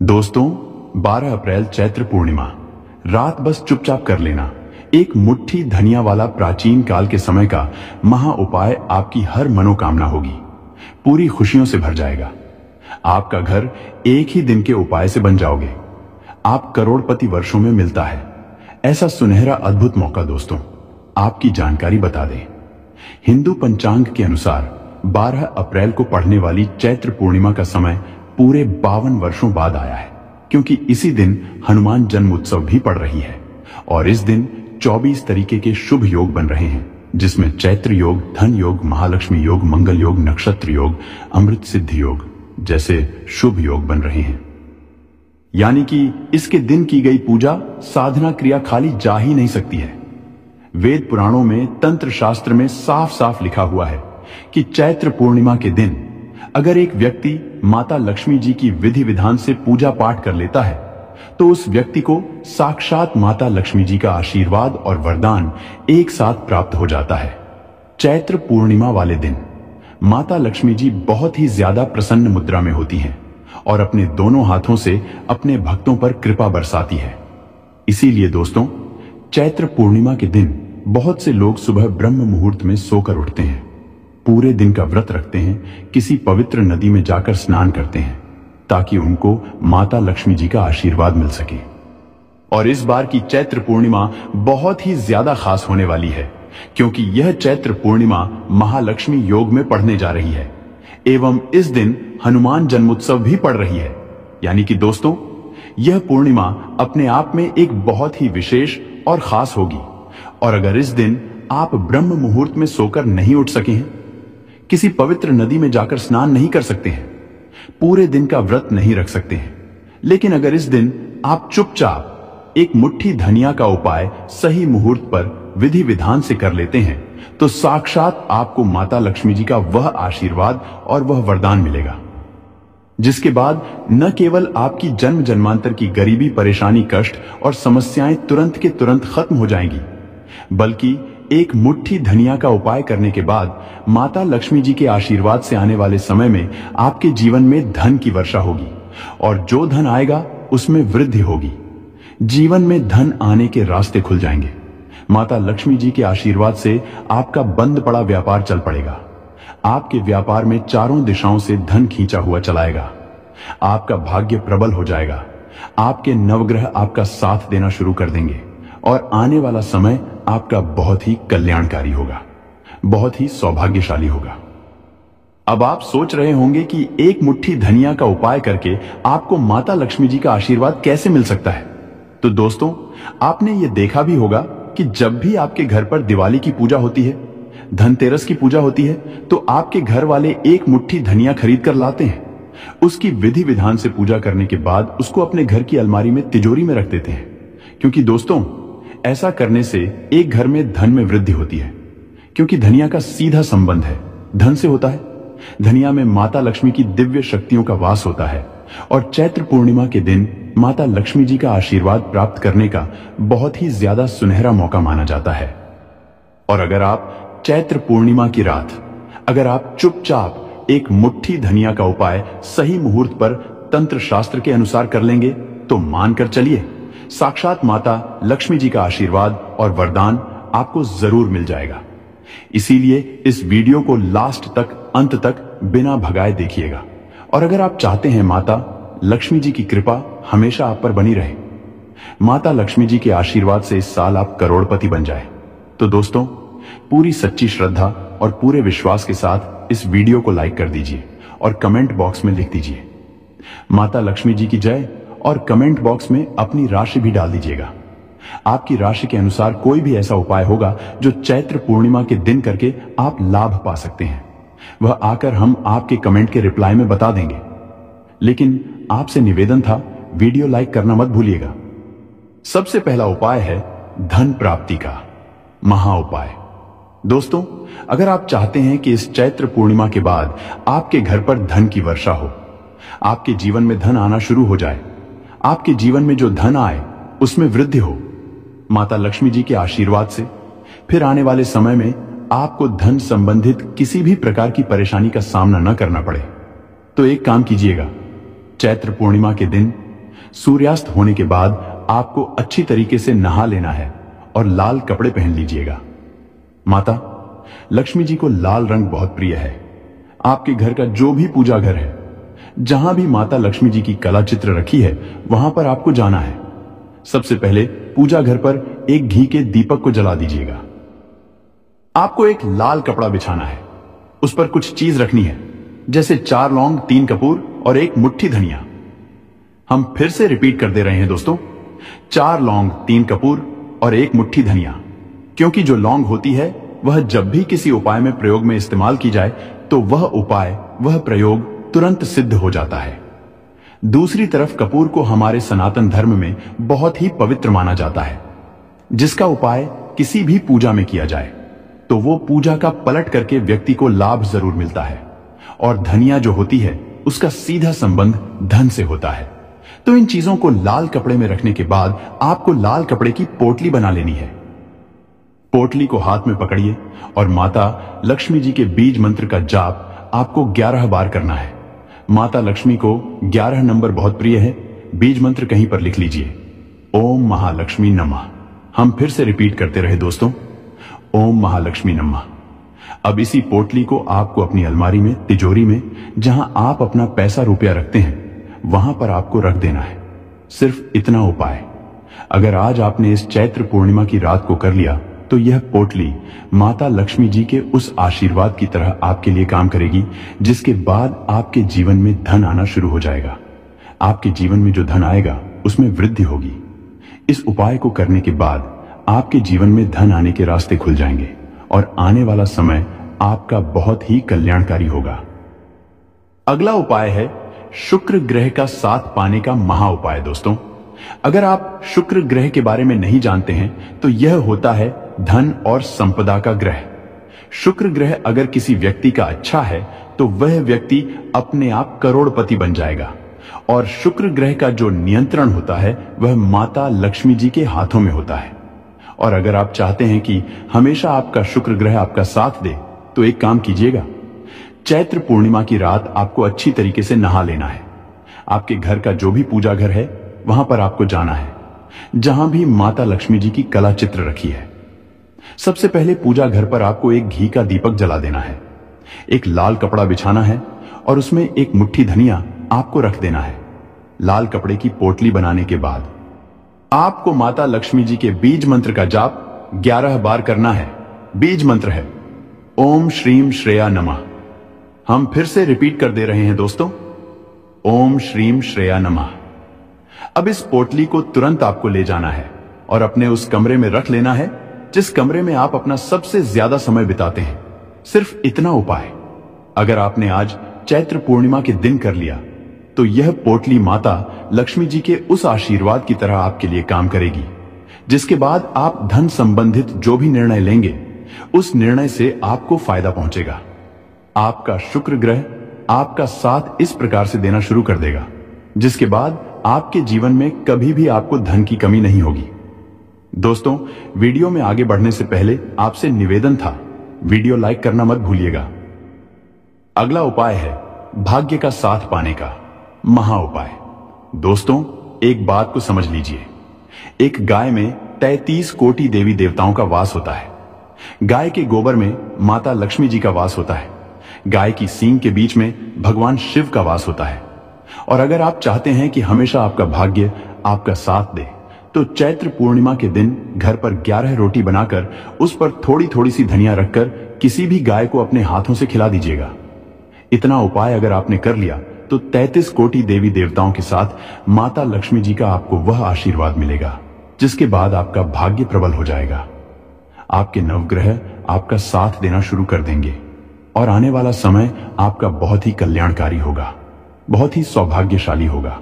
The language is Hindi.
दोस्तों, 12 अप्रैल चैत्र पूर्णिमा। रात बस चुपचाप कर लेना। एक मुट्ठी धनिया वाला प्राचीन काल के समय का महा उपाय आपकी हर मनोकामना होगी, पूरी खुशियों से भर जाएगा। आपका घर एक ही दिन के उपाय से बन जाओगे। आप करोड़पति वर्षों में मिलता है ऐसा सुनहरा अद्भुत मौका। दोस्तों, आपकी जानकारी बता दें, हिंदू पंचांग के अनुसार 12 अप्रैल को पड़ने वाली चैत्र पूर्णिमा का समय पूरे 52 वर्षों बाद आया है, क्योंकि इसी दिन हनुमान जन्म उत्सव भी पड़ रही है। और इस दिन 24 तरीके के शुभ योग बन रहे हैं, जिसमें चैत्र योग, धन योग, महालक्ष्मी योग, मंगल योग, नक्षत्र योग, अमृत सिद्धि योग जैसे शुभ योग बन रहे हैं। यानी कि इसके दिन की गई पूजा साधना क्रिया खाली जा ही नहीं सकती है। वेद पुराणों में, तंत्र शास्त्र में साफ साफ लिखा हुआ है कि चैत्र पूर्णिमा के दिन अगर एक व्यक्ति माता लक्ष्मी जी की विधि विधान से पूजा पाठ कर लेता है तो उस व्यक्ति को साक्षात माता लक्ष्मी जी का आशीर्वाद और वरदान एक साथ प्राप्त हो जाता है। चैत्र पूर्णिमा वाले दिन माता लक्ष्मी जी बहुत ही ज्यादा प्रसन्न मुद्रा में होती हैं और अपने दोनों हाथों से अपने भक्तों पर कृपा बरसाती है। इसीलिए दोस्तों, चैत्र पूर्णिमा के दिन बहुत से लोग सुबह ब्रह्म मुहूर्त में सोकर उठते हैं, पूरे दिन का व्रत रखते हैं, किसी पवित्र नदी में जाकर स्नान करते हैं ताकि उनको माता लक्ष्मी जी का आशीर्वाद मिल सके। और इस बार की चैत्र पूर्णिमा बहुत ही ज्यादा खास होने वाली है, क्योंकि यह चैत्र पूर्णिमा महालक्ष्मी योग में पड़ने जा रही है एवं इस दिन हनुमान जन्मोत्सव भी पड़ रही है। यानी कि दोस्तों, यह पूर्णिमा अपने आप में एक बहुत ही विशेष और खास होगी। और अगर इस दिन आप ब्रह्म मुहूर्त में सोकर नहीं उठ सके हैं, किसी पवित्र नदी में जाकर स्नान नहीं कर सकते हैं, पूरे दिन का व्रत नहीं रख सकते हैं, लेकिन अगर इस दिन आप चुपचाप एक मुट्ठी धनिया का उपाय सही मुहूर्त पर विधि विधान से कर लेते हैं तो साक्षात आपको माता लक्ष्मी जी का वह आशीर्वाद और वह वरदान मिलेगा, जिसके बाद न केवल आपकी जन्म जन्मांतर की गरीबी, परेशानी, कष्ट और समस्याएं तुरंत के तुरंत खत्म हो जाएंगी, बल्कि एक मुट्ठी धनिया का उपाय करने के बाद माता लक्ष्मी जी के आशीर्वाद से आने वाले समय में आपके जीवन में धन की वर्षा होगी और जो धन आएगा उसमें वृद्धि होगी। जीवन में धन आने के रास्ते खुल जाएंगे। माता लक्ष्मी जी के आशीर्वाद से आपका बंद पड़ा व्यापार चल पड़ेगा। आपके व्यापार में चारों दिशाओं से धन खींचा हुआ चलाएगा। आपका भाग्य प्रबल हो जाएगा। आपके नवग्रह आपका साथ देना शुरू कर देंगे और आने वाला समय आपका बहुत ही कल्याणकारी होगा, बहुत ही सौभाग्यशाली होगा। अब आप सोच रहे होंगे कि एक मुट्ठी धनिया का उपाय करके आपको माता लक्ष्मी जी का आशीर्वाद कैसे मिल सकता है। तो दोस्तों, आपने ये देखा भी होगा कि जब भी आपके घर पर दिवाली की पूजा होती है, धनतेरस की पूजा होती है, तो आपके घर वाले एक मुट्ठी धनिया खरीद कर लाते हैं। उसकी विधि विधान से पूजा करने के बाद उसको अपने घर की अलमारी में, तिजोरी में रख देते हैं, क्योंकि दोस्तों, ऐसा करने से एक घर में धन में वृद्धि होती है, क्योंकि धनिया का सीधा संबंध है धन से होता है। धनिया में माता लक्ष्मी की दिव्य शक्तियों का वास होता है और चैत्र पूर्णिमा के दिन माता लक्ष्मी जी का आशीर्वाद प्राप्त करने का बहुत ही ज्यादा सुनहरा मौका माना जाता है। और अगर आप चैत्र पूर्णिमा की रात अगर आप चुपचाप एक मुट्ठी धनिया का उपाय सही मुहूर्त पर तंत्र शास्त्र के अनुसार कर लेंगे तो मानकर चलिए, साक्षात माता लक्ष्मी जी का आशीर्वाद और वरदान आपको जरूर मिल जाएगा। इसीलिए इस वीडियो को लास्ट तक, अंत तक बिना भगाए देखिएगा। और अगर आप चाहते हैं माता लक्ष्मी जी की कृपा हमेशा आप पर बनी रहे, माता लक्ष्मी जी के आशीर्वाद से इस साल आप करोड़पति बन जाए, तो दोस्तों, पूरी सच्ची श्रद्धा और पूरे विश्वास के साथ इस वीडियो को लाइक कर दीजिए और कमेंट बॉक्स में लिख दीजिए माता लक्ष्मी जी की जय, और कमेंट बॉक्स में अपनी राशि भी डाल दीजिएगा। आपकी राशि के अनुसार कोई भी ऐसा उपाय होगा जो चैत्र पूर्णिमा के दिन करके आप लाभ पा सकते हैं, वह आकर हम आपके कमेंट के रिप्लाई में बता देंगे। लेकिन आपसे निवेदन था, वीडियो लाइक करना मत भूलिएगा। सबसे पहला उपाय है धन प्राप्ति का महा उपाय। दोस्तों, अगर आप चाहते हैं कि इस चैत्र पूर्णिमा के बाद आपके घर पर धन की वर्षा हो, आपके जीवन में धन आना शुरू हो जाए, आपके जीवन में जो धन आए उसमें वृद्धि हो माता लक्ष्मी जी के आशीर्वाद से, फिर आने वाले समय में आपको धन संबंधित किसी भी प्रकार की परेशानी का सामना न करना पड़े, तो एक काम कीजिएगा। चैत्र पूर्णिमा के दिन सूर्यास्त होने के बाद आपको अच्छी तरीके से नहा लेना है और लाल कपड़े पहन लीजिएगा। माता लक्ष्मी जी को लाल रंग बहुत प्रिय है। आपके घर का जो भी पूजा घर है, जहां भी माता लक्ष्मी जी की कला चित्र रखी है, वहां पर आपको जाना है। सबसे पहले पूजा घर पर एक घी के दीपक को जला दीजिएगा। आपको एक लाल कपड़ा बिछाना है, उस पर कुछ चीज रखनी है, जैसे 4 लौंग, 3 कपूर और एक मुट्ठी धनिया। हम फिर से रिपीट कर दे रहे हैं दोस्तों, 4 लौंग, 3 कपूर और एक मुट्ठी धनिया, क्योंकि जो लौंग होती है वह जब भी किसी उपाय में प्रयोग में इस्तेमाल की जाए तो वह उपाय, वह प्रयोग तुरंत सिद्ध हो जाता है। दूसरी तरफ कपूर को हमारे सनातन धर्म में बहुत ही पवित्र माना जाता है। जिसका उपाय किसी भी पूजा में किया जाए तो वो पूजा का पलट करके व्यक्ति को लाभ जरूर मिलता है, और धनिया जो होती है उसका सीधा संबंध धन से होता है। तो इन चीजों को लाल कपड़े में रखने के बाद आपको लाल कपड़े की पोटली बना लेनी है। पोटली को हाथ में पकड़िए और माता लक्ष्मी जी के बीज मंत्र का जाप आपको 11 बार करना है। माता लक्ष्मी को 11 नंबर बहुत प्रिय है। बीज मंत्र कहीं पर लिख लीजिए, ओम महालक्ष्मी नमः। हम फिर से रिपीट करते रहे दोस्तों, ओम महालक्ष्मी नमः। अब इसी पोटली को आपको अपनी अलमारी में, तिजोरी में, जहां आप अपना पैसा रुपया रखते हैं, वहां पर आपको रख देना है। सिर्फ इतना उपाय अगर आज आपने इस चैत्र पूर्णिमा की रात को कर लिया तो यह पोटली माता लक्ष्मी जी के उस आशीर्वाद की तरह आपके लिए काम करेगी, जिसके बाद आपके जीवन में धन आना शुरू हो जाएगा। आपके जीवन में जो धन आएगा उसमें वृद्धि होगी। इस उपाय को करने के बाद आपके जीवन में धन आने के रास्ते खुल जाएंगे और आने वाला समय आपका बहुत ही कल्याणकारी होगा। अगला उपाय है शुक्र ग्रह का साथ पाने का महा उपाय। दोस्तों, अगर आप शुक्र ग्रह के बारे में नहीं जानते हैं तो यह होता है धन और संपदा का ग्रह। शुक्र ग्रह अगर किसी व्यक्ति का अच्छा है तो वह व्यक्ति अपने आप करोड़पति बन जाएगा, और शुक्र ग्रह का जो नियंत्रण होता है वह माता लक्ष्मी जी के हाथों में होता है। और अगर आप चाहते हैं कि हमेशा आपका शुक्र ग्रह आपका साथ दे तो एक काम कीजिएगा, चैत्र पूर्णिमा की रात आपको अच्छी तरीके से नहा लेना है। आपके घर का जो भी पूजा घर है वहां पर आपको जाना है, जहां भी माता लक्ष्मी जी की कला चित्र रखी है। सबसे पहले पूजा घर पर आपको एक घी का दीपक जला देना है, एक लाल कपड़ा बिछाना है और उसमें एक मुट्ठी धनिया आपको रख देना है। लाल कपड़े की पोटली बनाने के बाद आपको माता लक्ष्मी जी के बीज मंत्र का जाप 11 बार करना है। बीज मंत्र है ओम श्रीम श्रेया नमः। हम फिर से रिपीट कर दे रहे हैं दोस्तों, ओम श्रीम श्रेया नमः। अब इस पोटली को तुरंत आपको ले जाना है और अपने उस कमरे में रख लेना है जिस कमरे में आप अपना सबसे ज्यादा समय बिताते हैं। सिर्फ इतना उपाय अगर आपने आज चैत्र पूर्णिमा के दिन कर लिया तो यह पोटली माता लक्ष्मी जी के उस आशीर्वाद की तरह आपके लिए काम करेगी, जिसके बाद आप धन संबंधित जो भी निर्णय लेंगे उस निर्णय से आपको फायदा पहुंचेगा। आपका शुक्र ग्रह आपका साथ इस प्रकार से देना शुरू कर देगा, जिसके बाद आपके जीवन में कभी भी आपको धन की कमी नहीं होगी। दोस्तों, वीडियो में आगे बढ़ने से पहले आपसे निवेदन था, वीडियो लाइक करना मत भूलिएगा। अगला उपाय है भाग्य का साथ पाने का महा उपाय। दोस्तों, एक बात को समझ लीजिए, एक गाय में 33 कोटि देवी देवताओं का वास होता है। गाय के गोबर में माता लक्ष्मी जी का वास होता है। गाय की सींग के बीच में भगवान शिव का वास होता है। और अगर आप चाहते हैं कि हमेशा आपका भाग्य आपका साथ दे तो चैत्र पूर्णिमा के दिन घर पर 11 रोटी बनाकर उस पर थोड़ी थोड़ी सी धनिया रखकर किसी भी गाय को अपने हाथों से खिला दीजिएगा। इतना उपाय अगर आपने कर लिया तो 33 कोटि देवी देवताओं के साथ माता लक्ष्मी जी का आपको वह आशीर्वाद मिलेगा, जिसके बाद आपका भाग्य प्रबल हो जाएगा। आपके नवग्रह आपका साथ देना शुरू कर देंगे और आने वाला समय आपका बहुत ही कल्याणकारी होगा, बहुत ही सौभाग्यशाली होगा।